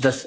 10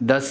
10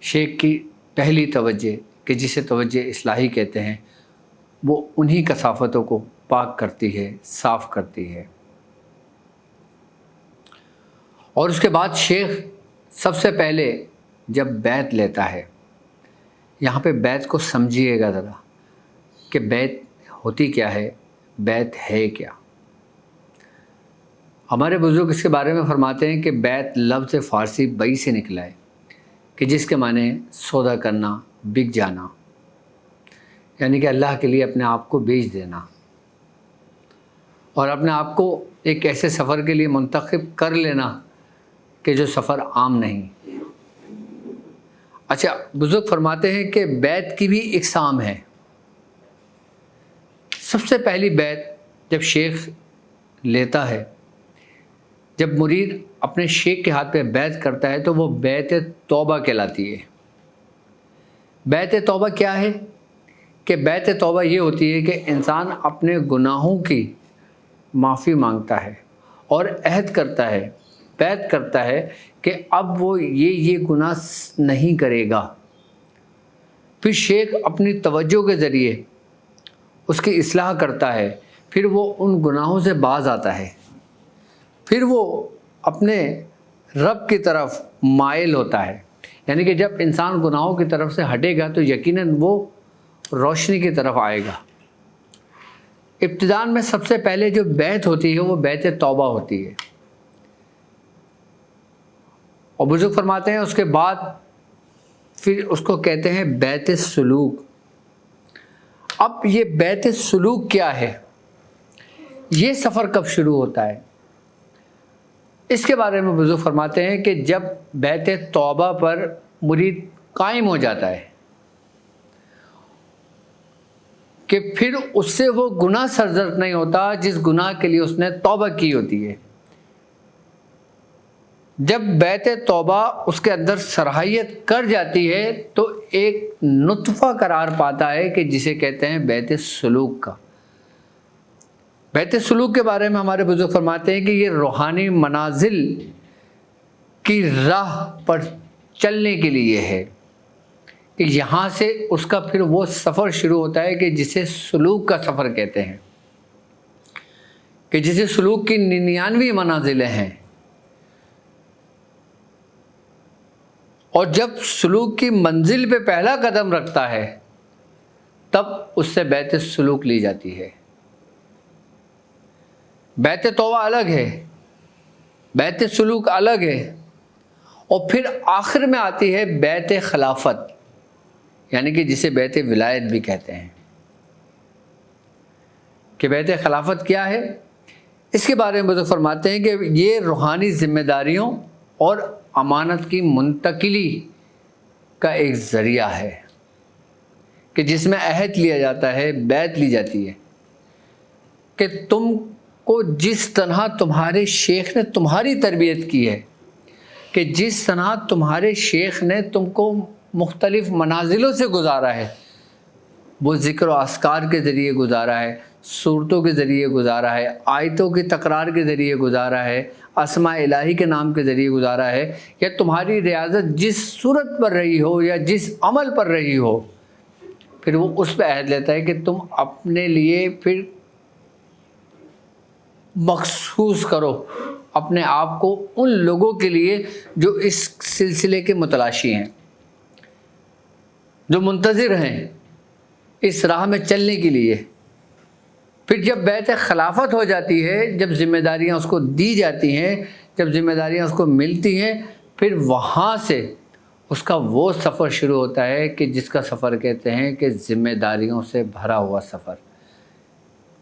شیخ کی پہلی توجہ کہ جسے توجہ اصلاحی کہتے ہیں وہ انہی کثافتوں کو پاک کرتی ہے، صاف کرتی ہے۔ اور اس کے بعد شیخ سب سے پہلے جب بیعت لیتا ہے، یہاں پہ بیعت کو سمجھیے گا ذرا کہ بیعت ہوتی کیا ہے، بیعت ہے کیا۔ ہمارے بزرگ اس کے بارے میں فرماتے ہیں کہ بیعت لفظ فارسی بئی سے نکلا ہے کہ جس کے معنی سودا کرنا، بک جانا، یعنی کہ اللہ کے لیے اپنے آپ کو بیچ دینا اور اپنے آپ کو ایک ایسے سفر کے لیے منتخب کر لینا کہ جو سفر عام نہیں۔ اچھا، بزرگ فرماتے ہیں کہ بیعت کی بھی اقسام ہے۔ سب سے پہلی بیعت جب شیخ لیتا ہے، جب مرید اپنے شیخ کے ہاتھ پہ بیعت کرتا ہے تو وہ بیعت توبہ کہلاتی ہے۔ بیعت توبہ کیا ہے؟ کہ بیعت توبہ یہ ہوتی ہے کہ انسان اپنے گناہوں کی معافی مانگتا ہے اور عہد کرتا ہے، بیعت کرتا ہے کہ اب وہ یہ گناہ نہیں کرے گا۔ پھر شیخ اپنی توجہ کے ذریعے اس کی اصلاح کرتا ہے، پھر وہ ان گناہوں سے باز آتا ہے، پھر وہ اپنے رب کی طرف مائل ہوتا ہے۔ یعنی کہ جب انسان گناہوں کی طرف سے ہٹے گا تو یقیناً وہ روشنی کی طرف آئے گا۔ ابتداءً میں سب سے پہلے جو بیعت ہوتی ہے وہ بیعت توبہ ہوتی ہے، اور بزرگ فرماتے ہیں اس کے بعد پھر اس کو کہتے ہیں بیعت سلوک۔ اب یہ بیعت سلوک کیا ہے؟ یہ سفر کب شروع ہوتا ہے؟ اس کے بارے میں بزرگ فرماتے ہیں کہ جب بیعت توبہ پر مرید قائم ہو جاتا ہے کہ پھر اس سے وہ گناہ سرزد نہیں ہوتا جس گناہ کے لیے اس نے توبہ کی ہوتی ہے۔ جب بیعت توبہ اس کے اندر صلاحیت کر جاتی ہے تو ایک نطفہ قرار پاتا ہے کہ جسے کہتے ہیں بیعت سلوک کا۔ بیعت سلوک کے بارے میں ہمارے بزرگ فرماتے ہیں کہ یہ روحانی منازل کی راہ پر چلنے کے لیے ہے کہ یہاں سے اس کا پھر وہ سفر شروع ہوتا ہے کہ جسے سلوک کا سفر کہتے ہیں، کہ جسے سلوک کی 99 منازلیں ہیں۔ اور جب سلوک کی منزل پہ پہلا قدم رکھتا ہے تب اس سے بیعت سلوک لی جاتی ہے۔ بیعت توبہ الگ ہے، بیعت سلوک الگ ہے، اور پھر آخر میں آتی ہے بیعت خلافت، یعنی کہ جسے بیعت ولایت بھی کہتے ہیں۔ کہ بیعت خلافت کیا ہے؟ اس کے بارے میں بزرگ فرماتے ہیں کہ یہ روحانی ذمہ داریوں اور امانت کی منتقلی کا ایک ذریعہ ہے کہ جس میں عہد لیا جاتا ہے، بیعت لی جاتی ہے کہ تم کو جس طرح تمہارے شیخ نے تمہاری تربیت کی ہے، کہ جس طرح تمہارے شیخ نے تم کو مختلف منازلوں سے گزارا ہے، وہ ذکر و اذکار کے ذریعے گزارا ہے، صورتوں کے ذریعے گزارا ہے، آیتوں کی تکرار کے ذریعے گزارا ہے، اسماء الہی کے نام کے ذریعے گزارا ہے، یا تمہاری ریاضت جس صورت پر رہی ہو یا جس عمل پر رہی ہو، پھر وہ اس پہ عہد لیتا ہے کہ تم اپنے لیے پھر مخصوص کرو اپنے آپ کو ان لوگوں کے لیے جو اس سلسلے کے متلاشی ہیں، جو منتظر ہیں اس راہ میں چلنے کے لیے۔ پھر جب بیعت خلافت ہو جاتی ہے، جب ذمہ داریاں اس کو دی جاتی ہیں، جب ذمہ داریاں اس کو ملتی ہیں، پھر وہاں سے اس کا وہ سفر شروع ہوتا ہے کہ جس کا سفر کہتے ہیں کہ ذمہ داریوں سے بھرا ہوا سفر،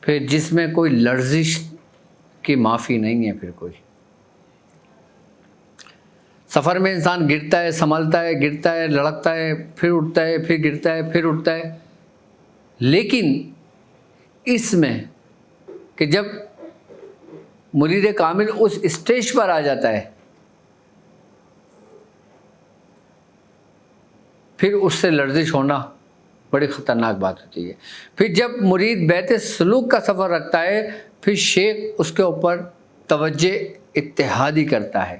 پھر جس میں کوئی لرزش کی معافی نہیں ہے۔ پھر کوئی سفر میں انسان گرتا ہے، سنبھلتا ہے، گرتا ہے، لڑکتا ہے، پھر اٹھتا ہے، پھر گرتا ہے، پھر اٹھتا ہے، لیکن اس میں کہ جب مرید کامل اس اسٹیج پر آ جاتا ہے پھر اس سے لرزش ہونا بڑی خطرناک بات ہوتی ہے۔ پھر جب مرید بیعت سلوک کا سفر رکھتا ہے پھر شیخ اس کے اوپر توجہ اتحادی کرتا ہے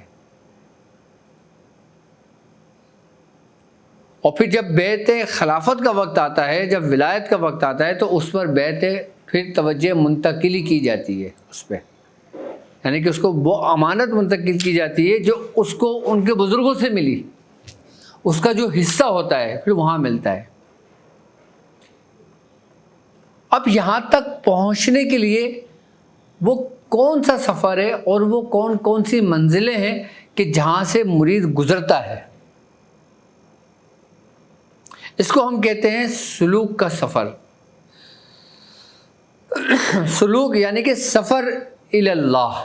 اور پھر جب بیعت خلافت کا وقت آتا ہے، جب ولایت کا وقت آتا ہے، تو اس پر بیعت پھر توجہ منتقلی کی جاتی ہے اس پہ، یعنی کہ اس کو وہ امانت منتقل کی جاتی ہے جو اس کو ان کے بزرگوں سے ملی، اس کا جو حصہ ہوتا ہے پھر وہاں ملتا ہے۔ اب یہاں تک پہنچنے کے لیے وہ کون سا سفر ہے اور وہ کون کون سی منزلیں ہیں کہ جہاں سے مرید گزرتا ہے، اس کو ہم کہتے ہیں سلوک کا سفر۔ سلوک یعنی کہ سفر الی اللہ،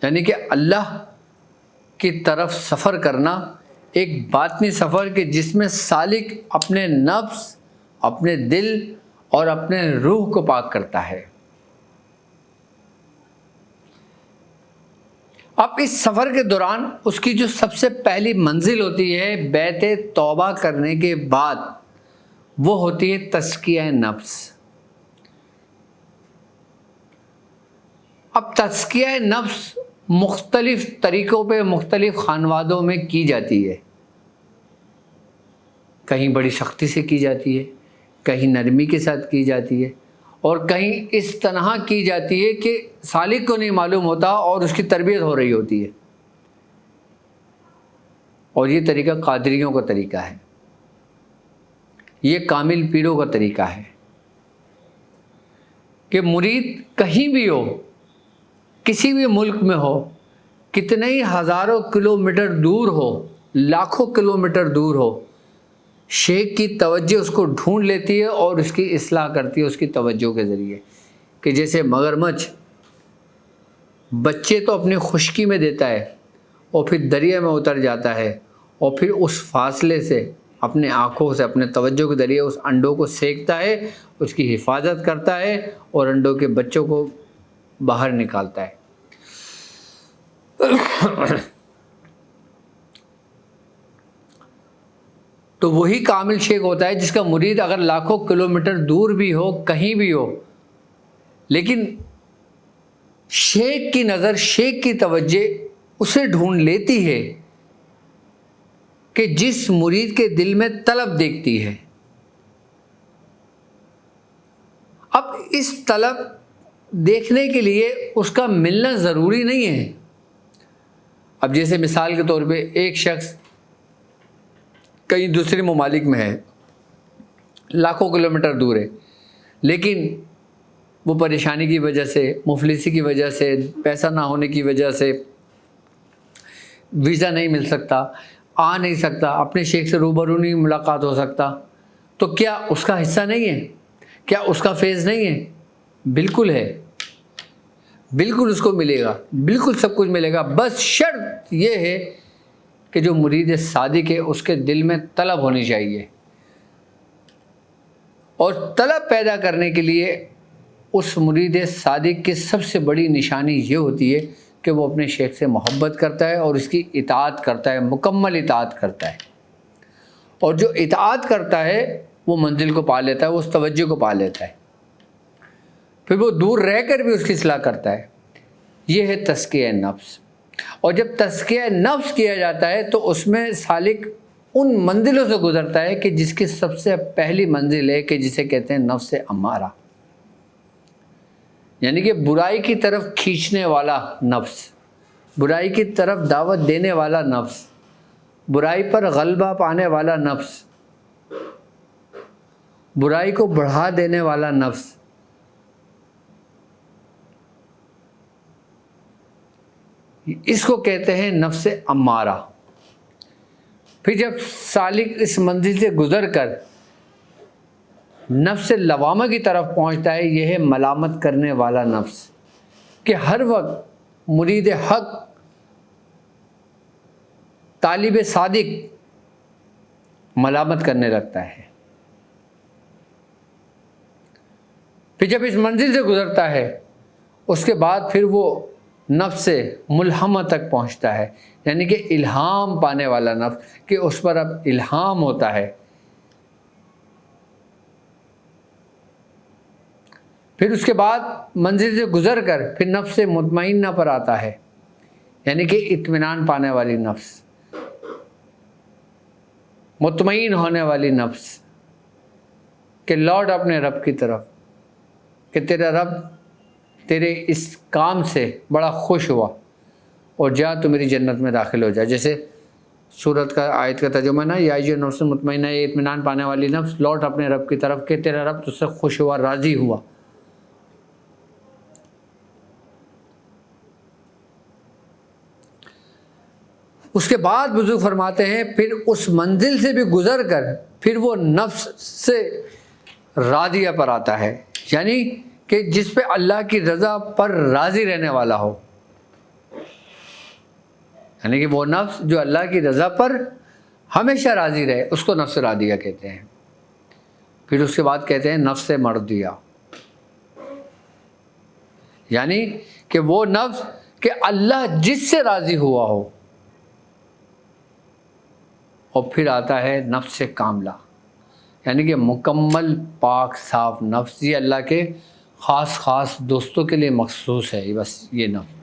یعنی کہ اللہ کی طرف سفر کرنا، ایک باطنی سفر کہ جس میں سالک اپنے نفس، اپنے دل اور اپنے روح کو پاک کرتا ہے۔ اب اس سفر کے دوران اس کی جو سب سے پہلی منزل ہوتی ہے بیعت توبہ کرنے کے بعد، وہ ہوتی ہے تزکیہ نفس۔ اب تزکیہ نفس مختلف طریقوں پہ مختلف خانوادوں میں کی جاتی ہے، کہیں بڑی سختی سے کی جاتی ہے، کہیں نرمی کے ساتھ کی جاتی ہے، اور کہیں اس طرح کی جاتی ہے کہ سالک کو نہیں معلوم ہوتا اور اس کی تربیت ہو رہی ہوتی ہے۔ اور یہ طریقہ قادریوں کا طریقہ ہے، یہ کامل پیروں کا طریقہ ہے کہ مرید کہیں بھی ہو، کسی بھی ملک میں ہو، کتنے ہی ہزاروں کلومیٹر دور ہو، لاکھوں کلومیٹر دور ہو، شیخ کی توجہ اس کو ڈھونڈ لیتی ہے اور اس کی اصلاح کرتی ہے اس کی توجہ کے ذریعے۔ کہ جیسے مگرمچھ بچے تو اپنی خشکی میں دیتا ہے اور پھر دریا میں اتر جاتا ہے، اور پھر اس فاصلے سے اپنے آنکھوں سے اپنے توجہ کے ذریعے اس انڈوں کو سینکتا ہے، اس کی حفاظت کرتا ہے اور انڈوں کے بچوں کو باہر نکالتا ہے۔ تو وہی کامل شیخ ہوتا ہے جس کا مرید اگر لاکھوں کلومیٹر دور بھی ہو، کہیں بھی ہو، لیکن شیخ کی نظر، شیخ کی توجہ اسے ڈھونڈ لیتی ہے کہ جس مرید کے دل میں طلب دیکھتی ہے۔ اب اس طلب دیکھنے کے لیے اس کا ملنا ضروری نہیں ہے۔ اب جیسے مثال کے طور پہ ایک شخص کئی دوسرے ممالک میں ہے، لاکھوں کلومیٹر دور ہے، لیکن وہ پریشانی کی وجہ سے، مفلسی کی وجہ سے، پیسہ نہ ہونے کی وجہ سے ویزا نہیں مل سکتا، آ نہیں سکتا، اپنے شیخ سے روبرو نہیں ملاقات ہو سکتا، تو کیا اس کا حصہ نہیں ہے؟ کیا اس کا فیض نہیں ہے؟ بالکل ہے، بالکل اس کو ملے گا، بالکل سب کچھ ملے گا، بس شرط یہ ہے کہ جو مرید صادق ہے اس کے دل میں طلب ہونی چاہیے۔ اور طلب پیدا کرنے کے لیے اس مرید صادق کی سب سے بڑی نشانی یہ ہوتی ہے کہ وہ اپنے شیخ سے محبت کرتا ہے اور اس کی اطاعت کرتا ہے، مکمل اطاعت کرتا ہے۔ اور جو اطاعت کرتا ہے وہ منزل کو پا لیتا ہے، وہ اس توجہ کو پا لیتا ہے، پھر وہ دور رہ کر بھی اس کی اصلاح کرتا ہے۔ یہ ہے تزکیہ نفس۔ اور جب تزکیہ نفس کیا جاتا ہے تو اس میں سالک ان منزلوں سے گزرتا ہے کہ جس کی سب سے پہلی منزل ہے کہ جسے کہتے ہیں نفس امارہ، یعنی کہ برائی کی طرف کھینچنے والا نفس، برائی کی طرف دعوت دینے والا نفس، برائی پر غلبہ پانے والا نفس، برائی کو بڑھا دینے والا نفس۔ اس کو کہتے ہیں نفس امارہ۔ پھر جب سالک اس منزل سے گزر کر نفس لوامہ کی طرف پہنچتا ہے، یہ ہے ملامت کرنے والا نفس، کہ ہر وقت مرید حق، طالب صادق ملامت کرنے لگتا ہے۔ پھر جب اس منزل سے گزرتا ہے اس کے بعد پھر وہ نفس ملہمہ تک پہنچتا ہے، یعنی کہ الہام پانے والا نفس، کہ اس پر اب الہام ہوتا ہے۔ پھر اس کے بعد منزل سے گزر کر پھر نفس مطمئنہ پر آتا ہے، یعنی کہ اطمینان پانے والی نفس۔ مطمئن ہونے والی نفس کہ لوٹ اپنے رب کی طرف، کہ تیرا رب تیرے اس کام سے بڑا خوش ہوا اور جا تو میری جنت میں داخل ہو جا. جیسے سورت کا آیت کا ترجمہ نا، یا ایھا نفس مطمئنہ، یہ اطمینان پانے والی نفس، لوٹ اپنے رب کی طرف کہ تیرا رب تجھ سے خوش ہوا، راضی ہوا. اس کے بعد بزرگ فرماتے ہیں پھر اس منزل سے بھی گزر کر پھر وہ نفس سے راضیہ پر آتا ہے، یعنی کہ جس پہ اللہ کی رضا پر راضی رہنے والا ہو، یعنی کہ وہ نفس جو اللہ کی رضا پر ہمیشہ راضی رہے، اس کو نفس راضیہ کہتے ہیں. پھر اس کے بعد کہتے ہیں نفس مرضیہ، یعنی کہ وہ نفس کہ اللہ جس سے راضی ہوا ہو. اور پھر آتا ہے نفس کاملہ، یعنی کہ مکمل پاک صاف نفس. یہ اللہ کے خاص دوستوں کے لیے مخصوص ہے بس یہ نفس.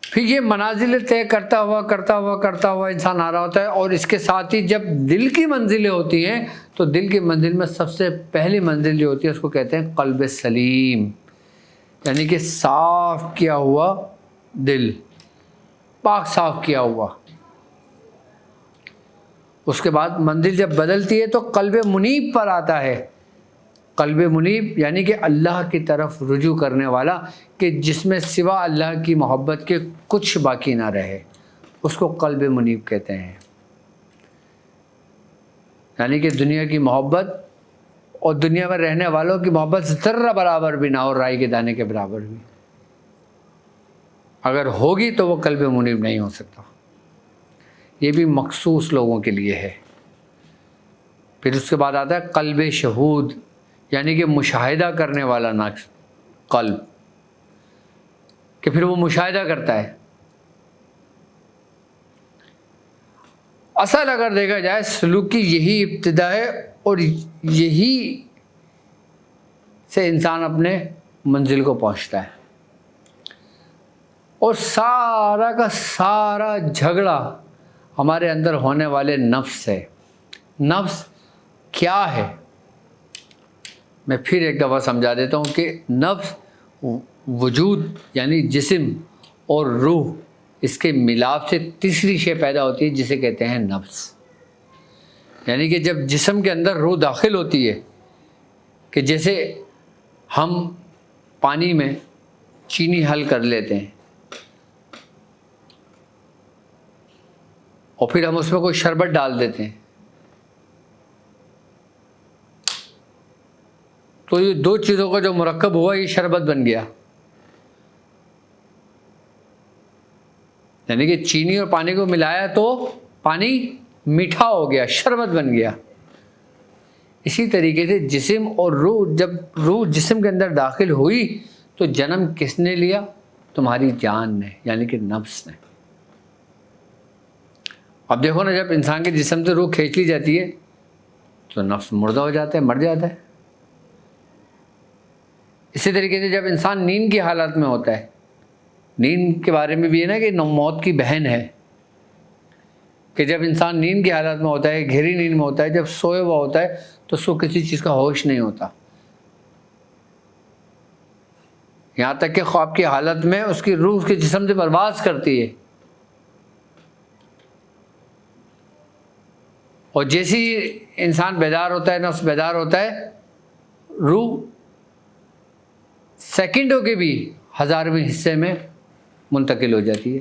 پھر یہ منازل طے کرتا ہوا انسان آ رہا ہوتا ہے. اور اس کے ساتھ ہی جب دل کی منزلیں ہوتی ہیں تو دل کی منزل میں سب سے پہلی منزل جو ہوتی ہے اس کو کہتے ہیں قلب سلیم، یعنی کہ صاف کیا ہوا دل، پاک صاف کیا ہوا. اس کے بعد منزل جب بدلتی ہے تو قلب منیب پر آتا ہے. قلب منیب یعنی کہ اللہ کی طرف رجوع کرنے والا، کہ جس میں سوا اللہ کی محبت کے کچھ باقی نہ رہے، اس کو قلب منیب کہتے ہیں. یعنی کہ دنیا کی محبت اور دنیا میں رہنے والوں کی محبت ذرہ برابر بھی نہ ہو، رائی کے دانے کے برابر بھی اگر ہوگی تو وہ قلب منیب نہیں ہو سکتا. یہ بھی مخصوص لوگوں کے لیے ہے. پھر اس کے بعد آتا ہے قلب شہود، یعنی کہ مشاہدہ کرنے والا نفس قلب، کہ پھر وہ مشاہدہ کرتا ہے. اصل اگر دیکھا جائے سلوک کی یہی ابتدا ہے، اور یہی سے انسان اپنے منزل کو پہنچتا ہے. اور سارا کا سارا جھگڑا ہمارے اندر ہونے والے نفس ہے. نفس کیا ہے؟ میں پھر ایک دفعہ سمجھا دیتا ہوں کہ نفس وجود یعنی جسم اور روح، اس کے ملاپ سے تیسری شے پیدا ہوتی ہے جسے کہتے ہیں نفس. یعنی کہ جب جسم کے اندر روح داخل ہوتی ہے، کہ جیسے ہم پانی میں چینی حل کر لیتے ہیں اور پھر ہم اس میں کوئی شربت ڈال دیتے ہیں، تو یہ دو چیزوں کا جو مرکب ہوا یہ شربت بن گیا. یعنی کہ چینی اور پانی کو ملایا تو پانی میٹھا ہو گیا، شربت بن گیا. اسی طریقے سے جسم اور روح، جب روح جسم کے اندر داخل ہوئی تو جنم کس نے لیا؟ تمہاری جان نے، یعنی کہ نفس نے. اب دیکھو نا، جب انسان کے جسم سے روح کھینچ لی جاتی ہے تو نفس مردہ ہو جاتا ہے، مر جاتا ہے. اسی طریقے سے جب انسان نیند کی حالت میں ہوتا ہے، نیند کے بارے میں بھی ہے نا کہ موت کی بہن ہے، کہ جب انسان نیند کی حالت میں ہوتا ہے، گہری نیند میں ہوتا ہے، جب سوئے ہوا ہوتا ہے تو اس کو کسی چیز کا ہوش نہیں ہوتا. یہاں تک کہ خواب کی حالت میں اس کی روح اس کے جسم سے پرواز کرتی ہے، اور جیسے ہی انسان بیدار ہوتا ہے، نفس بیدار ہوتا ہے، روح سیکنڈوں کے بھی 1000ویں حصے میں منتقل ہو جاتی ہے.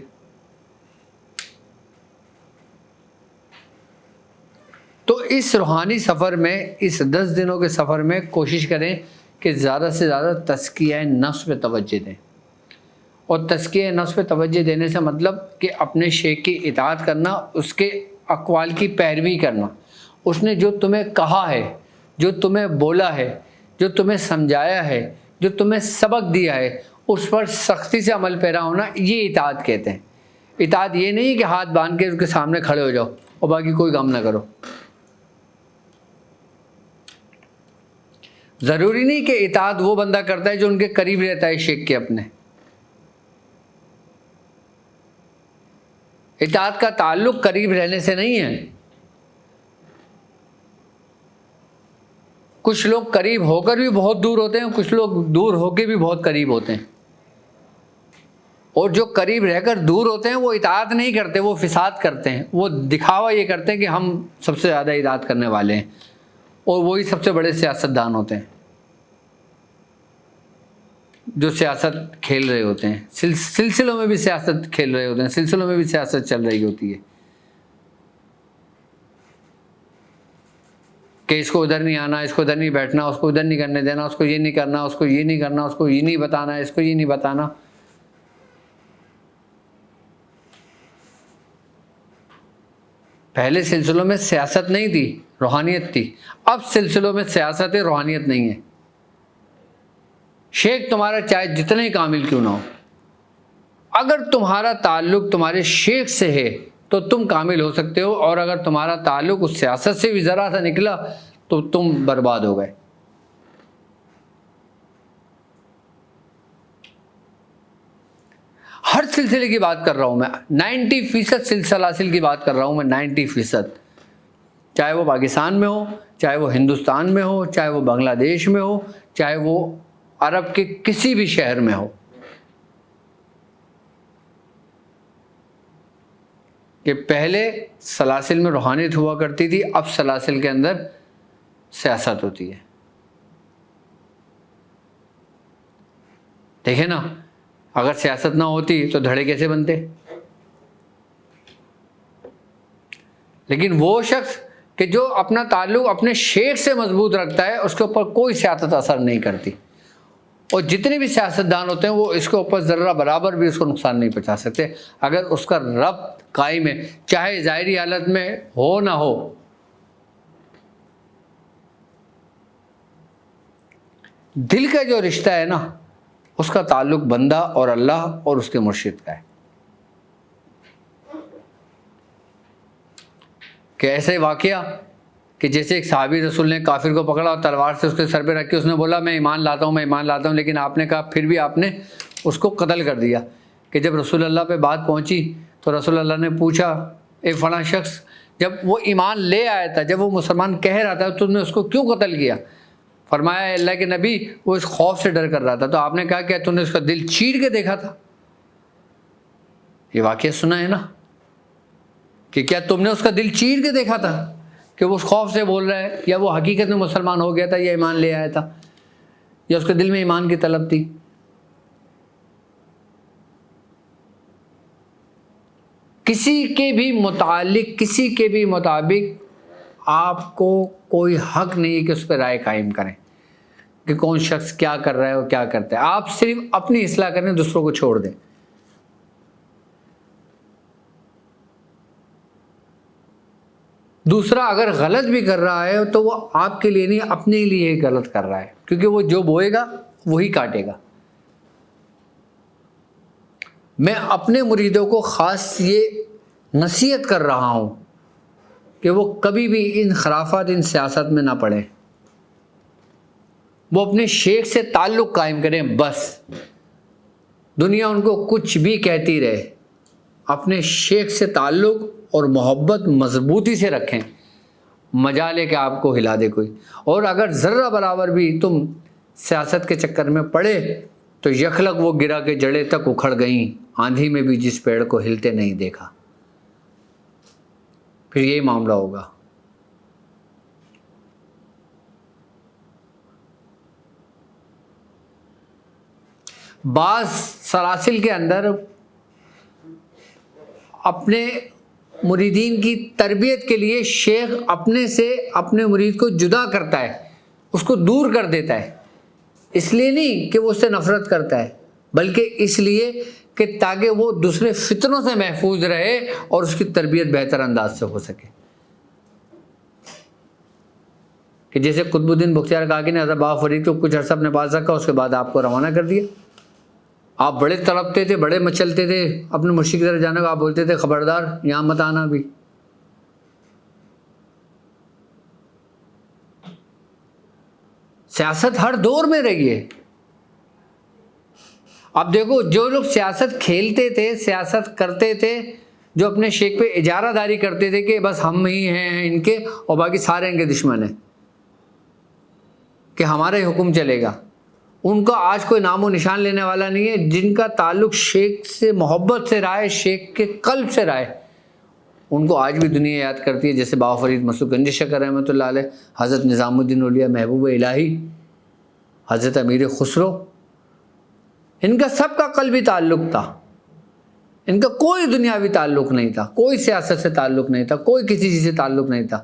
تو اس روحانی سفر میں، اس 10 دنوں کے سفر میں کوشش کریں کہ زیادہ سے زیادہ تزکیہ نفس پہ توجہ دیں. اور تزکیہ نفس پہ توجہ دینے سے مطلب کہ اپنے شیخ کی اطاعت کرنا، اس کے اقوال کی پیروی کرنا. اس نے جو تمہیں کہا ہے، جو تمہیں بولا ہے، جو تمہیں سمجھایا ہے، جو تمہیں سبق دیا ہے، اس پر سختی سے عمل پیرا ہونا، یہ اطاعت کہتے ہیں. اطاعت یہ نہیں کہ ہاتھ باندھ کے اس کے سامنے کھڑے ہو جاؤ اور باقی کوئی کام نہ کرو. ضروری نہیں کہ اطاعت وہ بندہ کرتا ہے جو ان کے قریب رہتا ہے شیخ کے اپنے. اطاعت کا تعلق قریب رہنے سے نہیں ہے. کچھ لوگ قریب ہو کر بھی بہت دور ہوتے ہیں، کچھ لوگ دور ہو کے بھی بہت قریب ہوتے ہیں. اور جو قریب رہ کر دور ہوتے ہیں وہ اطاعت نہیں کرتے، وہ فساد کرتے ہیں. وہ دکھاوا یہ کرتے ہیں کہ ہم سب سے زیادہ اطاعت کرنے والے ہیں، اور وہی سب سے بڑے سیاستدان ہوتے ہیں جو سیاست کھیل رہے ہوتے ہیں. سلسلوں میں بھی سیاست کھیل رہے ہوتے ہیں، سلسلوں میں بھی سیاست چل رہی ہوتی ہے کہ اس کو ادھر نہیں آنا، اس کو ادھر نہیں بیٹھنا، اس کو ادھر نہیں کرنے دینا، اس کو یہ نہیں کرنا، اس کو یہ نہیں کرنا، اس کو یہ نہیں بتانا، اس کو یہ نہیں بتانا. پہلے سلسلوں میں سیاست نہیں تھی، روحانیت تھی. اب سلسلوں میں سیاست ہے، روحانیت نہیں ہے. شیخ تمہارا چاہے جتنے ہی کامل کیوں نہ ہو، اگر تمہارا تعلق تمہارے شیخ سے ہے تو تم کامل ہو سکتے ہو، اور اگر تمہارا تعلق اس سیاست سے بھی ذرا سا نکلا تو تم برباد ہو گئے. ہر سلسلے کی بات کر رہا ہوں میں، 90% سلسلاسل کی بات کر رہا ہوں میں، 90%. چاہے وہ پاکستان میں ہو، چاہے وہ ہندوستان میں ہو، چاہے وہ بنگلہ دیش میں ہو، چاہے وہ عرب کے کسی بھی شہر میں ہو. کہ پہلے سلاسل میں روحانیت ہوا کرتی تھی، اب سلاسل کے اندر سیاست ہوتی ہے. دیکھیں نا، اگر سیاست نہ ہوتی تو دھڑے کیسے بنتے؟ لیکن وہ شخص کہ جو اپنا تعلق اپنے شیخ سے مضبوط رکھتا ہے، اس کے اوپر کوئی سیاست اثر نہیں کرتی. اور جتنے بھی سیاستدان ہوتے ہیں وہ اس کے اوپر ذرہ برابر بھی اس کو نقصان نہیں پہنچا سکتے اگر اس کا ربط قائم ہے، چاہے ظاہری حالت میں ہو نہ ہو. دل کا جو رشتہ ہے نا، اس کا تعلق بندہ اور اللہ اور اس کے مرشد کا ہے. کہ ایسے واقعہ کہ جیسے ایک صحابی رسول نے کافر کو پکڑا اور تلوار سے اس کے سر پہ رکھ کے اس نے بولا میں ایمان لاتا ہوں، میں ایمان لاتا ہوں، لیکن آپ نے کہا پھر بھی آپ نے اس کو قتل کر دیا. کہ جب رسول اللہ پہ بات پہنچی تو رسول اللہ نے پوچھا اے فلاں شخص، جب وہ ایمان لے آیا تھا، جب وہ مسلمان کہہ رہا تھا، تو تم نے اس کو کیوں قتل کیا؟ فرمایا اللہ کے نبی وہ اس خوف سے ڈر کر رہا تھا. تو آپ نے کہا کیا تم نے اس کا دل چیر کے دیکھا تھا؟ یہ واقعہ سنا ہے نا، کہ کیا تم نے اس کا دل چیر کے دیکھا تھا کہ وہ اس خوف سے بول رہا ہے، یا وہ حقیقت میں مسلمان ہو گیا تھا، یا ایمان لے آیا تھا، یا اس کے دل میں ایمان کی طلب تھی؟ کسی کے بھی مطابق آپ کو کوئی حق نہیں ہے کہ اس پہ رائے قائم کریں کہ کون شخص کیا کر رہا ہے اور کیا کرتا ہے. آپ صرف اپنی اصلاح کریں، دوسروں کو چھوڑ دیں. دوسرا اگر غلط بھی کر رہا ہے تو وہ آپ کے لیے نہیں، اپنے لیے غلط کر رہا ہے، کیونکہ وہ جو بوئے گا وہی کاٹے گا. میں اپنے مریدوں کو خاص یہ نصیحت کر رہا ہوں کہ وہ کبھی بھی ان خرافات، ان سیاست میں نہ پڑیں. وہ اپنے شیخ سے تعلق قائم کریں بس. دنیا ان کو کچھ بھی کہتی رہے، اپنے شیخ سے تعلق اور محبت مضبوطی سے رکھیں. مجال ہے کہ آپ کو ہلا دے کوئی، اور اگر ذرہ برابر بھی تم سیاست کے چکر میں پڑے تو یخلق وہ گرا کے جڑیں تک اکھڑ گئیں، آندھی میں بھی جس پیڑ کو ہلتے نہیں دیکھا. پھر یہی معاملہ ہوگا. بعض سلاسل کے اندر اپنے مریدین کی تربیت کے لیے شیخ اپنے سے اپنے مرید کو جدا کرتا ہے، اس کو دور کر دیتا ہے. اس لیے نہیں کہ وہ اس سے نفرت کرتا ہے، بلکہ اس لیے کہ تاکہ وہ دوسرے فتنوں سے محفوظ رہے اور اس کی تربیت بہتر انداز سے ہو سکے. کہ جیسے قطب الدین بختیار کاکی نے حضرت بابا فرید کو کچھ عرصہ اپنے پاس رکھا، اس کے بعد آپ کو روانہ کر دیا. آپ بڑے تڑپتے تھے، بڑے مچلتے تھے اپنے مرشد کی طرف جانے کو، آپ بولتے تھے خبردار یہاں مت آنا بھی. سیاست ہر دور میں رہی ہے. اب دیکھو جو لوگ سیاست کھیلتے تھے، سیاست کرتے تھے، جو اپنے شیخ پہ اجارہ داری کرتے تھے کہ بس ہم ہی ہیں ان کے اور باقی سارے ان کے دشمن ہیں، کہ ہمارا ہی حکم چلے گا، ان کا آج کوئی نام و نشان لینے والا نہیں ہے۔ جن کا تعلق شیخ سے محبت سے رہا ہے، شیخ کے قلب سے رہا ہے، ان کو آج بھی دنیا یاد کرتی ہے، جیسے بابا فرید مسعود گنج شکر رحمۃ اللہ علیہ، حضرت نظام الدین اولیاء محبوب الہی، حضرت امیر خسرو، ان کا سب کا قلبی تعلق تھا، ان کا کوئی دنیاوی تعلق نہیں تھا، کوئی سیاست سے تعلق نہیں تھا، کوئی کسی چیز سے تعلق نہیں تھا۔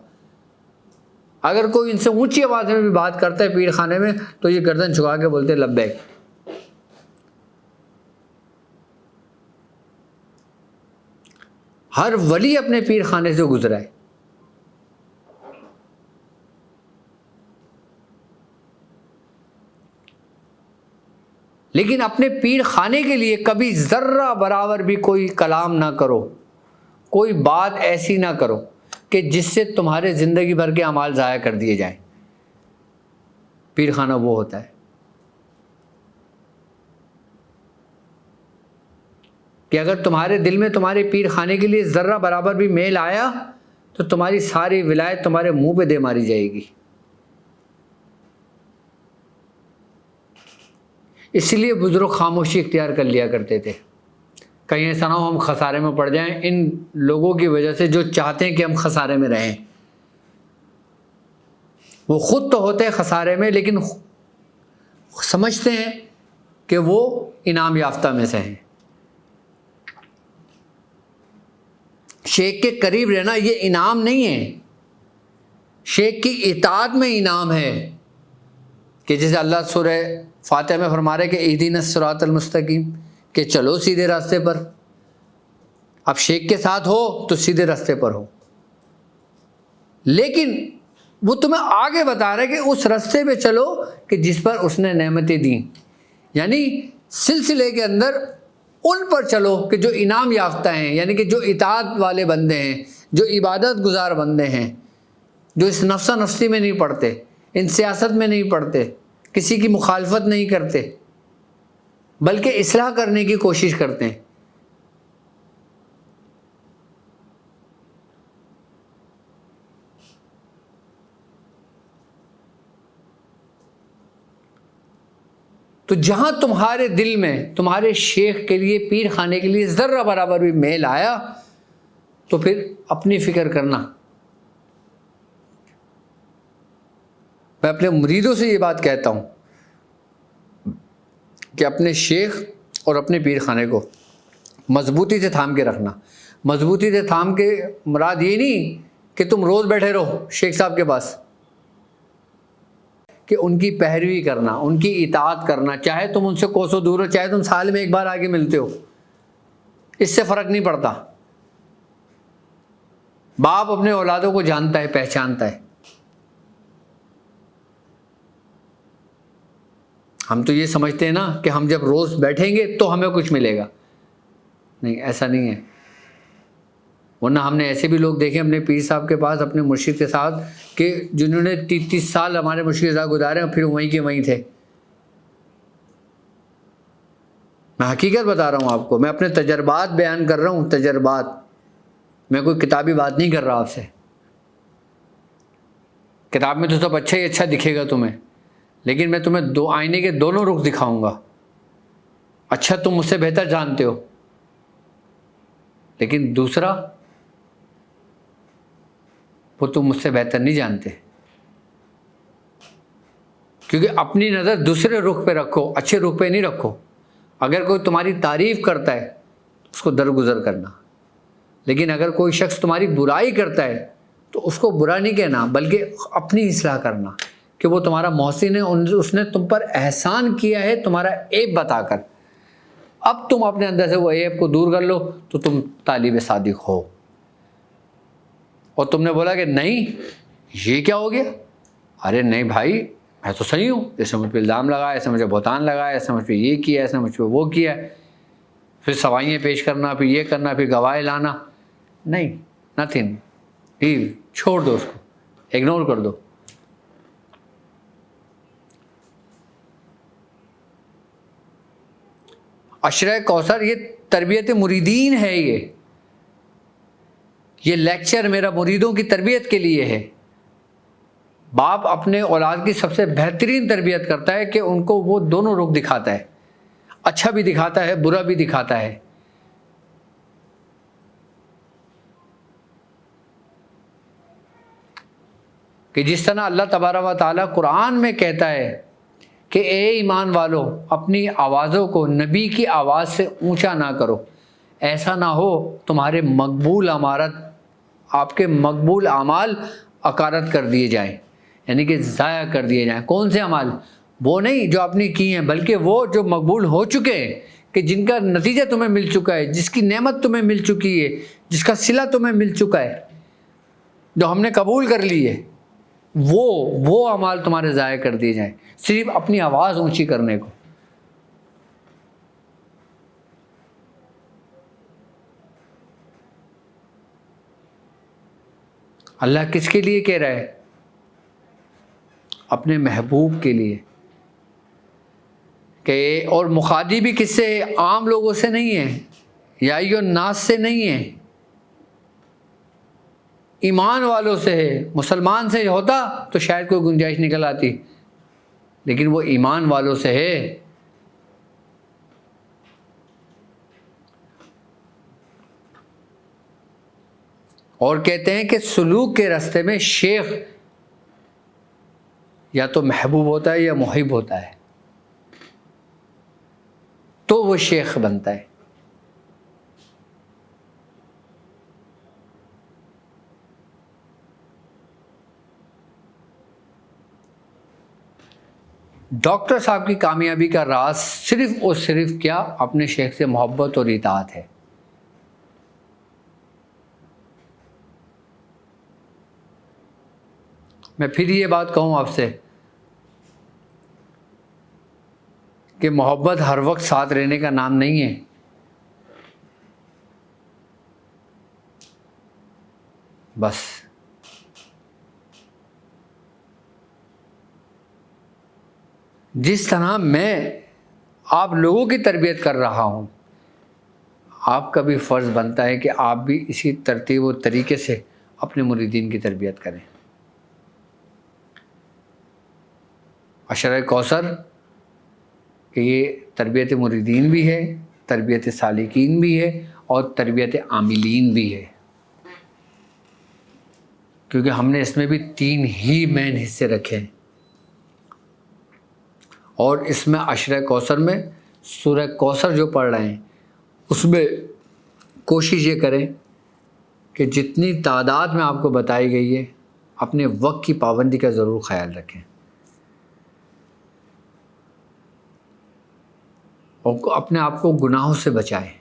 اگر کوئی ان سے اونچی آواز میں بھی بات کرتا ہے پیر خانے میں تو یہ گردن جھکا کے بولتے لبیک۔ ہر ولی اپنے پیر خانے سے گزرا ہے، لیکن اپنے پیر خانے کے لیے کبھی ذرہ برابر بھی کوئی کلام نہ کرو، کوئی بات ایسی نہ کرو کہ جس سے تمہارے زندگی بھر کے اعمال ضائع کر دیے جائیں۔ پیر خانہ وہ ہوتا ہے کہ اگر تمہارے دل میں تمہارے پیر خانے کے لیے ذرہ برابر بھی میل آیا تو تمہاری ساری ولایت تمہارے منہ پہ دے ماری جائے گی۔ اس لیے بزرگ خاموشی اختیار کر لیا کرتے تھے، کہیں ایسا نہ ہو ہم خسارے میں پڑ جائیں ان لوگوں کی وجہ سے جو چاہتے ہیں کہ ہم خسارے میں رہیں۔ وہ خود تو ہوتے ہیں خسارے میں، لیکن سمجھتے ہیں کہ وہ انعام یافتہ میں سے ہیں۔ شیخ کے قریب رہنا یہ انعام نہیں ہے، شیخ کی اطاعت میں انعام ہے، کہ جیسے اللہ سورہ فاتحہ میں فرما رہے کہ اہدنا الصراط المستقیم، کہ چلو سیدھے راستے پر۔ اب شیخ کے ساتھ ہو تو سیدھے راستے پر ہو، لیکن وہ تمہیں آگے بتا رہا ہے کہ اس راستے پہ چلو کہ جس پر اس نے نعمتیں دیں، یعنی سلسلے کے اندر ان پر چلو کہ جو انعام یافتہ ہیں، یعنی کہ جو اطاعت والے بندے ہیں، جو عبادت گزار بندے ہیں، جو اس نفسا نفسی میں نہیں پڑتے، ان سیاست میں نہیں پڑتے، کسی کی مخالفت نہیں کرتے، بلکہ اصلاح کرنے کی کوشش کرتے ہیں۔ تو جہاں تمہارے دل میں تمہارے شیخ کے لیے، پیر خانے کے لیے ذرہ برابر بھی میل آیا تو پھر اپنی فکر کرنا۔ میں اپنے مریدوں سے یہ بات کہتا ہوں کہ اپنے شیخ اور اپنے پیر خانے کو مضبوطی سے تھام کے رکھنا۔ مضبوطی سے تھام کے مراد یہ نہیں کہ تم روز بیٹھے رہو شیخ صاحب کے پاس، کہ ان کی پیروی کرنا، ان کی اطاعت کرنا، چاہے تم ان سے کوسوں دور ہو، چاہے تم سال میں ایک بار آگے ملتے ہو، اس سے فرق نہیں پڑتا۔ باپ اپنے اولادوں کو جانتا ہے، پہچانتا ہے۔ ہم تو یہ سمجھتے ہیں نا کہ ہم جب روز بیٹھیں گے تو ہمیں کچھ ملے گا، نہیں، ایسا نہیں ہے۔ ورنہ ہم نے ایسے بھی لوگ دیکھے اپنے پیر صاحب کے پاس، اپنے مرشد کے ساتھ، کہ جنہوں نے 30 سال ہمارے مرشد کے ساتھ گزارے اور پھر وہیں کے وہیں تھے۔ میں حقیقت بتا رہا ہوں آپ کو، میں اپنے تجربات بیان کر رہا ہوں، تجربات، میں کوئی کتابی بات نہیں کر رہا آپ سے۔ کتاب میں تو سب اچھا ہی اچھا دکھے گا تمہیں، لیکن میں تمہیں دو آئینے کے دونوں رخ دکھاؤں گا۔ اچھا تم مجھ سے بہتر جانتے ہو، لیکن دوسرا وہ تم مجھ سے بہتر نہیں جانتے، کیونکہ اپنی نظر دوسرے رخ پہ رکھو، اچھے رخ پہ نہیں رکھو۔ اگر کوئی تمہاری تعریف کرتا ہے اس کو درگزر کرنا، لیکن اگر کوئی شخص تمہاری برائی کرتا ہے تو اس کو برا نہیں کہنا، بلکہ اپنی اصلاح کرنا کہ وہ تمہارا محسن ہے، اس نے تم پر احسان کیا ہے تمہارا عیب بتا کر۔ اب تم اپنے اندر سے وہ عیب کو دور کر لو تو تم طالب صادق ہو۔ اور تم نے بولا کہ نہیں یہ کیا ہو گیا، ارے نہیں بھائی میں تو صحیح ہوں، ایسے مجھ پہ الزام لگایا، ایسے مجھے بہتان لگایا، ایسے مجھ پہ یہ کیا، ایسے مجھ پہ وہ کیا، پھر سوائیاں پیش کرنا، پھر یہ کرنا، پھر گواہ لانا، نہیں، نتھنگ، چھوڑ دو، اس کو اگنور کر دو۔ عشرہ کوثر یہ تربیت مریدین ہے، یہ یہ لیکچر میرا مریدوں کی تربیت کے لیے ہے۔ باپ اپنے اولاد کی سب سے بہترین تربیت کرتا ہے کہ ان کو وہ دونوں رخ دکھاتا ہے، اچھا بھی دکھاتا ہے، برا بھی دکھاتا ہے۔ کہ جس طرح اللہ تبارک و تعالیٰ قرآن میں کہتا ہے کہ اے ایمان والو اپنی آوازوں کو نبی کی آواز سے اونچا نہ کرو، ایسا نہ ہو تمہارے مقبول آپ کے مقبول اعمال اکارت کر دیے جائیں، یعنی کہ ضائع کر دیے جائیں۔ کون سے اعمال؟ وہ نہیں جو آپ نے کی ہیں، بلکہ وہ جو مقبول ہو چکے ہیں، کہ جن کا نتیجہ تمہیں مل چکا ہے، جس کی نعمت تمہیں مل چکی ہے، جس کا صلہ تمہیں مل چکا ہے، جو ہم نے قبول کر لی ہے، وہ اعمال تمہارے ضائع کر دیے جائیں صرف اپنی آواز اونچی کرنے کو۔ اللہ کس کے لیے کہہ رہا ہے؟ اپنے محبوب کے لیے، کہ اور مخاطب بھی کس سے؟ عام لوگوں سے نہیں ہے، یا ایھا الناس سے نہیں ہے، ایمان والوں سے ہے۔ مسلمان سے ہوتا تو شاید کوئی گنجائش نکل آتی، لیکن وہ ایمان والوں سے ہے۔ اور کہتے ہیں کہ سلوک کے راستے میں شیخ یا تو محبوب ہوتا ہے یا محب ہوتا ہے، تو وہ شیخ بنتا ہے۔ ڈاکٹر صاحب کی کامیابی کا راز صرف اور صرف کیا؟ اپنے شیخ سے محبت اور اطاعت ہے۔ میں پھر یہ بات کہوں آپ سے کہ محبت ہر وقت ساتھ رہنے کا نام نہیں ہے۔ بس جس طرح میں آپ لوگوں کی تربیت کر رہا ہوں، آپ کا بھی فرض بنتا ہے کہ آپ بھی اسی ترتیب و طریقے سے اپنے مریدین کی تربیت کریں۔ عشرہ کوثر کہ یہ تربیت مریدین بھی ہے، تربیت سالکین بھی ہے، اور تربیت عاملین بھی ہے، کیونکہ ہم نے اس میں بھی 3 ہی مین حصے رکھے ہیں۔ اور اس میں عشرہ کوثر میں سورہ کوثر جو پڑھ رہے ہیں، اس میں کوشش یہ کریں کہ جتنی تعداد میں آپ کو بتائی گئی ہے، اپنے وقت کی پابندی کا ضرور خیال رکھیں، اور اپنے آپ کو گناہوں سے بچائیں،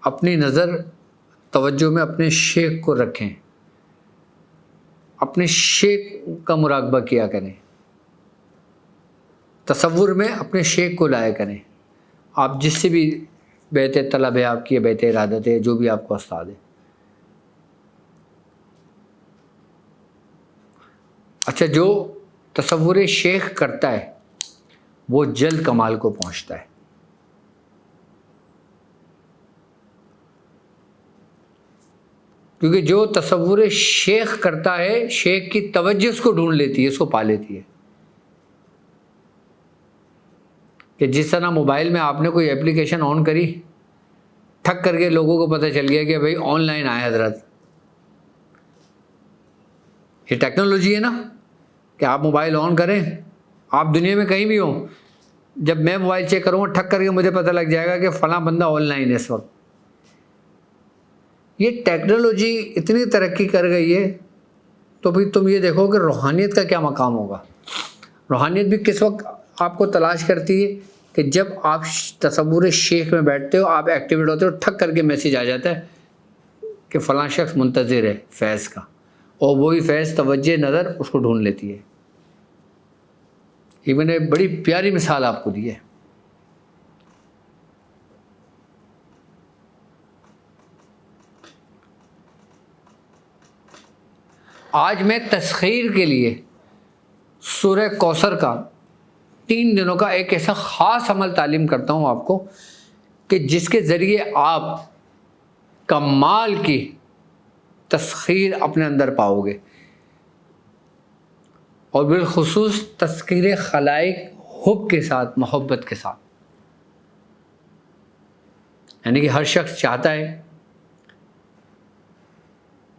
اپنی نظر توجہ میں اپنے شیخ کو رکھیں، اپنے شیخ کا مراقبہ کیا کریں، تصور میں اپنے شیخ کو لایا کریں۔ آپ جس سے بھی بیت طلب ہے آپ کی، بیت ارادت ہے، جو بھی آپ کو استاد ہے۔ اچھا، جو تصور شیخ کرتا ہے وہ جلد کمال کو پہنچتا ہے، کیونکہ جو تصور شیخ کرتا ہے، شیخ کی توجہ اس کو ڈھونڈ لیتی ہے، اس کو پا لیتی ہے۔ کہ جس طرح موبائل میں آپ نے کوئی اپلیکیشن آن کری، ٹھک کر کے لوگوں کو پتہ چل گیا کہ بھائی آن لائن آئے حضرت۔ یہ ٹیکنالوجی ہے نا، کہ آپ موبائل آن کریں، آپ دنیا میں کہیں بھی ہوں، جب میں موبائل چیک کروں گا ٹھک کر کے مجھے پتہ لگ جائے گا کہ فلاں بندہ آن لائن ہے اس وقت۔ یہ ٹیکنالوجی اتنی ترقی کر گئی ہے، تو پھر تم یہ دیکھو کہ روحانیت کا کیا مقام ہوگا۔ روحانیت بھی کس وقت آپ کو تلاش کرتی ہے؟ کہ جب آپ تصور شیخ میں بیٹھتے ہو، آپ ایکٹیویٹ ہوتے ہو، ٹھک کر کے میسیج آ جاتا ہے کہ فلاں شخص منتظر ہے فیض کا، اور وہی فیض توجہ نظر اس کو ڈھونڈ لیتی ہے۔ یہ میں نے بڑی پیاری مثال آپ کو دی ہے۔ آج میں تسخیر کے لیے سورہ کوثر کا 3 دنوں کا ایک ایسا خاص عمل تعلیم کرتا ہوں آپ کو، کہ جس کے ذریعے آپ کمال کی تسخیر اپنے اندر پاؤ گے، اور بالخصوص تسخیر خلائق حب کے ساتھ، محبت کے ساتھ. یعنی کہ ہر شخص چاہتا ہے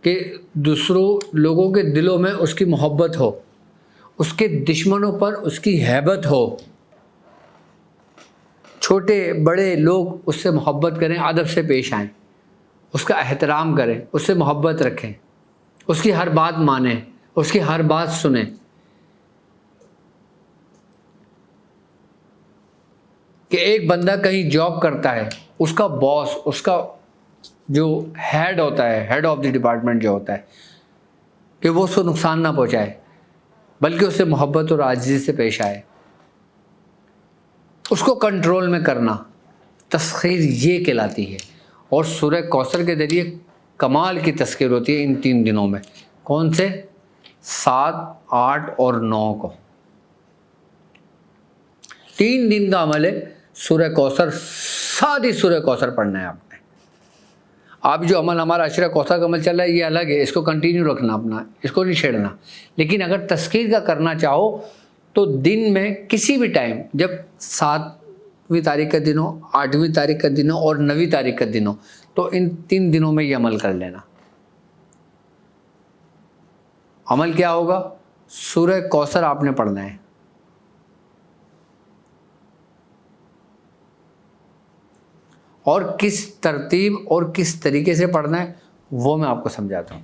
کہ دوسروں لوگوں کے دلوں میں اس کی محبت ہو، اس کے دشمنوں پر اس کی ہیبت ہو، چھوٹے بڑے لوگ اس سے محبت کریں، ادب سے پیش آئیں، اس کا احترام کریں، اس سے محبت رکھیں، اس کی ہر بات مانیں، اس کی ہر بات سنیں. کہ ایک بندہ کہیں جاب کرتا ہے، اس کا باس، اس کا جو ہیڈ ہوتا ہے، ہیڈ آف دی ڈپارٹمنٹ جو ہوتا ہے، کہ وہ اس کو نقصان نہ پہنچائے بلکہ اس سے محبت اور عاجزی سے پیش آئے، اس کو کنٹرول میں کرنا، تسخیر یہ کہلاتی ہے. اور سورہ کوثر کے ذریعے کمال کی تسخیر ہوتی ہے ان 3 دنوں میں. کون سے؟ 7، 8 اور 9 کو. 3 دن کا عمل ہے سورہ کوثر. ساری سورہ کوثر پڑھنا ہے آپ نے. آپ جو عمل ہمارا عشرہ کوثر کا عمل چل رہا ہے یہ الگ ہے، اس کو کنٹینیو رکھنا اپنا، اس کو نہیں چھیڑنا. لیکن اگر تسخیر کا کرنا چاہو تو دن میں کسی بھی ٹائم، جب 7ویں تاریخ کا دن ہو، 8ویں تاریخ کا دن ہو اور 9ویں تاریخ کا دن ہو، تو ان 3 دنوں میں یہ عمل کر لینا. عمل کیا ہوگا؟ سورہ کوثر آپ نے پڑھنا ہے. اور کس ترتیب اور کس طریقے سے پڑھنا ہے وہ میں آپ کو سمجھاتا ہوں.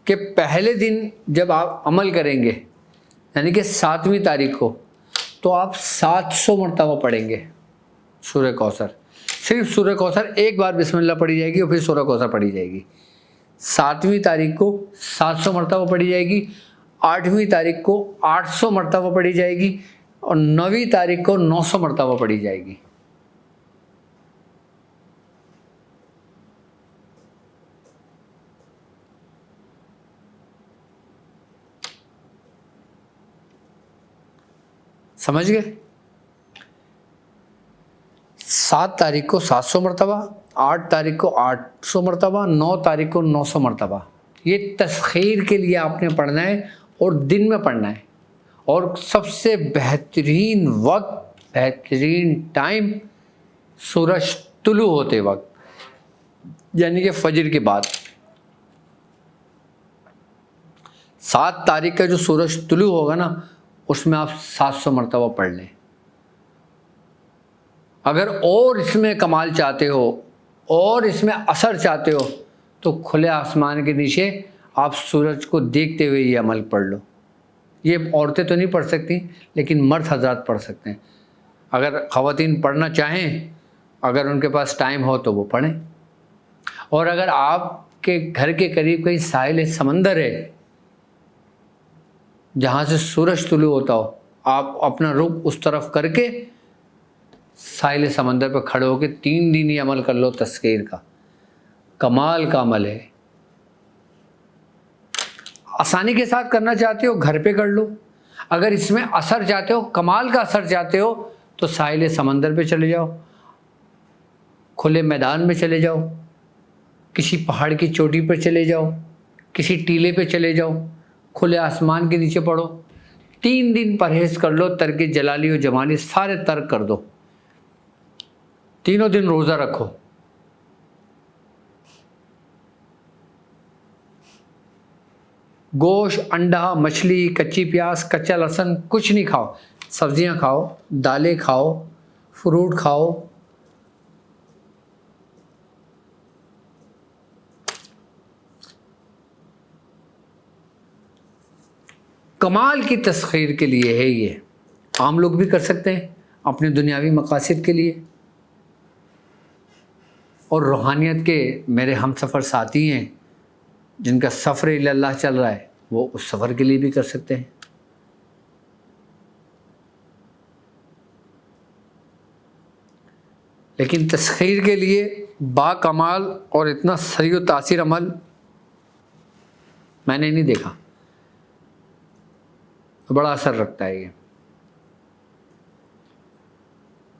کہ پہلے دن جب آپ عمل کریں گے، یعنی کہ 7ویں تاریخ کو، تو آپ 700 مرتبہ پڑھیں گے سورہ کوثر. صرف سورہ کوثر ایک بار بسم اللہ پڑھی جائے گی اور پھر سورہ کوثر پڑھی جائے گی. 7ویں تاریخ کو 700 مرتبہ پڑھی جائے گی، 8ویں تاریخ کو 800 مرتبہ پڑھی جائے گی، اور 9ویں تاریخ کو 900 مرتبہ پڑھی جائے گی. سمجھ گئے؟ 7 تاریخ کو 700 مرتبہ، 8 تاریخ کو 800 مرتبہ، 9 تاریخ کو 900 مرتبہ. یہ تسخیر کے لیے آپ نے پڑھنا ہے اور دن میں پڑھنا ہے. اور سب سے بہترین وقت، بہترین ٹائم سورج طلوع ہوتے وقت، یعنی کہ فجر کے بعد. 7 تاریخ کا جو سورج طلوع ہوگا نا، اس میں آپ 700 مرتبہ پڑھ لیں. اگر اور اس میں کمال چاہتے ہو اور اس میں اثر چاہتے ہو تو کھلے آسمان کے نیچے آپ سورج کو دیکھتے ہوئے یہ عمل پڑھ لو. یہ عورتیں تو نہیں پڑھ سکتی لیکن مرد حضرات پڑھ سکتے ہیں. اگر خواتین پڑھنا چاہیں، اگر ان کے پاس ٹائم ہو تو وہ پڑھیں. اور اگر آپ کے گھر کے قریب کہیں ساحل سمندر ہے جہاں سے سورج طلوع ہوتا ہو، آپ اپنا رخ اس طرف کر کے ساحل سمندر پہ کھڑے ہو کے 3 دن یہ عمل کر لو. تسخیر کا کمال کا عمل ہے. آسانی کے ساتھ کرنا چاہتے ہو گھر پہ کر لو. اگر اس میں اثر چاہتے ہو، کمال کا اثر چاہتے ہو، تو ساحل سمندر پہ چلے جاؤ، کھلے میدان میں چلے جاؤ، کسی پہاڑ کی چوٹی پہ چلے جاؤ، کسی ٹیلے پہ چلے جاؤ، کھلے آسمان کے نیچے پڑھو. 3 دن پرہیز کر لو، ترک جلالی و جمالی سارے ترک کر دو. 3 دن روزہ رکھو. گوشت، انڈا، مچھلی، کچی پیاز، کچا لہسن کچھ نہیں کھاؤ. سبزیاں کھاؤ، دالیں کھاؤ، فروٹ کھاؤ. کمال کی تسخیر کے لیے ہے یہ. عام لوگ بھی کر سکتے ہیں اپنے دنیاوی مقاصد کے لیے، اور روحانیت کے میرے ہم سفر ساتھی ہیں جن کا سفر الی اللہ چل رہا ہے، وہ اس سفر کے لیے بھی کر سکتے ہیں. لیکن تسخیر کے لیے با کمال اور اتنا سریع و تاثیر عمل میں نے نہیں دیکھا. بڑا اثر رکھتا ہے یہ.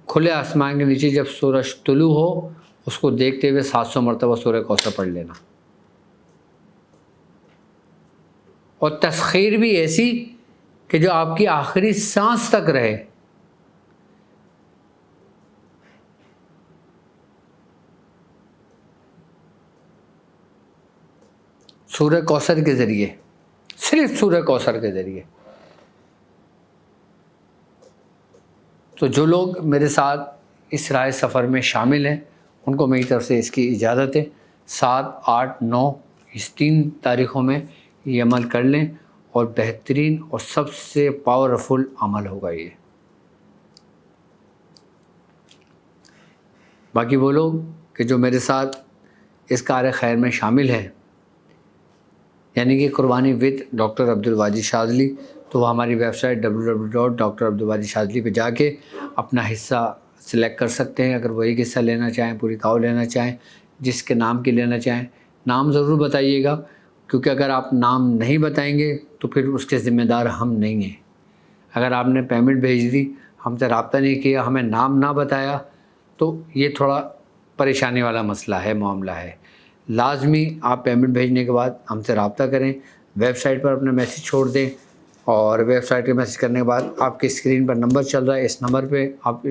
کھلے آسمان کے نیچے جب سورج طلوع ہو اس کو دیکھتے ہوئے 700 مرتبہ سورہ کوثر پڑھ لینا. اور تسخیر بھی ایسی کہ جو آپ کی آخری سانس تک رہے. سورہ کوثر کے ذریعے، صرف سورہ کوثر کے ذریعے. تو جو لوگ میرے ساتھ اس راہ سفر میں شامل ہیں ان کو میری طرف سے اس کی اجازت ہے. 7، 8، 9 اس 3 تاریخوں میں یہ عمل کر لیں اور بہترین اور سب سے پاورفل عمل ہوگا یہ. باقی وہ لوگ کہ جو میرے ساتھ اس کار خیر میں شامل ہیں، یعنی کہ قربانی ود ڈاکٹر عبدالواجد شاذلی، تو وہ ہماری ویب سائٹ www.drabdulwajidshazli پہ جا کے اپنا حصہ سلیکٹ کر سکتے ہیں. اگر وہ ایک حصہ لینا چاہیں، پوری کاؤ لینا چاہیں، جس کے نام کی لینا چاہیں، نام ضرور بتائیے گا، کیونکہ اگر آپ نام نہیں بتائیں گے تو پھر اس کے ذمہ دار ہم نہیں ہیں. اگر آپ نے پیمنٹ بھیج دی، ہم سے رابطہ نہیں کیا، ہمیں نام نہ بتایا، تو یہ تھوڑا پریشانی والا مسئلہ ہے، معاملہ ہے. لازمی آپ پیمنٹ بھیجنے کے بعد ہم سے رابطہ کریں، ویب سائٹ پر اپنا میسیج چھوڑ دیں، اور ویب سائٹ پہ میسیج کرنے کے بعد آپ کی اسکرین پر نمبر چل رہا ہے، اس نمبر پہ آپ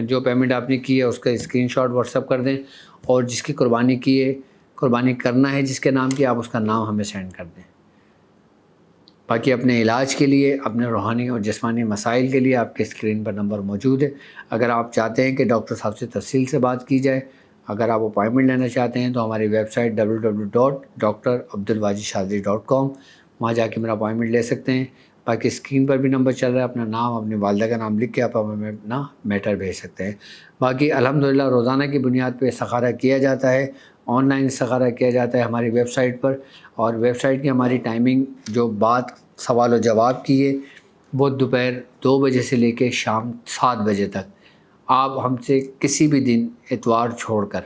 جو پیمنٹ آپ نے کی ہے اس کا اسکرین شاٹ واٹس ایپ کر دیں، اور جس کی قربانی کی ہے، قربانی کرنا ہے جس کے نام کی، آپ اس کا نام ہمیں سینڈ کر دیں. باقی اپنے علاج کے لیے، اپنے روحانی اور جسمانی مسائل کے لیے آپ کے اسکرین پر نمبر موجود ہے. اگر آپ چاہتے ہیں کہ ڈاکٹر صاحب سے تفصیل سے بات کی جائے، اگر آپ اپائنٹمنٹ لینا چاہتے ہیں تو ہماری ویب سائٹ www.drabdulwajidshazli.com، وہاں جا کے میرا اپائنٹمنٹ لے سکتے ہیں. باقی اسکرین پر بھی نمبر چل رہا ہے، اپنا نام، اپنی والدہ کا نام لکھ کے آپ ہمیں اپنا میٹر بھیج سکتے ہیں. باقی الحمدللہ روزانہ کی بنیاد پہ استخارہ کیا جاتا ہے، آن لائن استخارہ کیا جاتا ہے ہماری ویب سائٹ پر. اور ویب سائٹ کی ہماری ٹائمنگ جو بات سوال و جواب کی ہے وہ دوپہر 2 بجے سے لے کے شام 7 بجے تک. آپ ہم سے کسی بھی دن، اتوار چھوڑ کر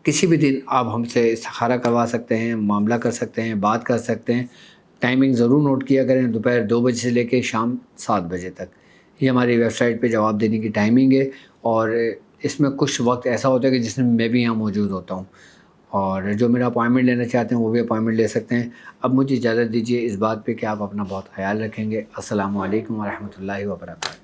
کسی بھی دن آپ ہم سے استخارہ کروا سکتے ہیں، معاملہ کر سکتے ہیں، بات کر سکتے ہیں. ٹائمنگ ضرور نوٹ کیا کریں، دوپہر 2 بجے سے لے کے شام 7 بجے تک. یہ ہماری ویب سائٹ پہ جواب دینے کی ٹائمنگ ہے. اور اس میں کچھ وقت ایسا ہوتا ہے کہ جس میں بھی یہاں موجود ہوتا ہوں، اور جو میرا اپائنٹمنٹ لینا چاہتے ہیں وہ بھی اپائنٹمنٹ لے سکتے ہیں. اب مجھے اجازت دیجیے اس بات پہ کہ آپ اپنا بہت خیال رکھیں گے. السلام علیکم ورحمۃ اللہ وبرکاتہ.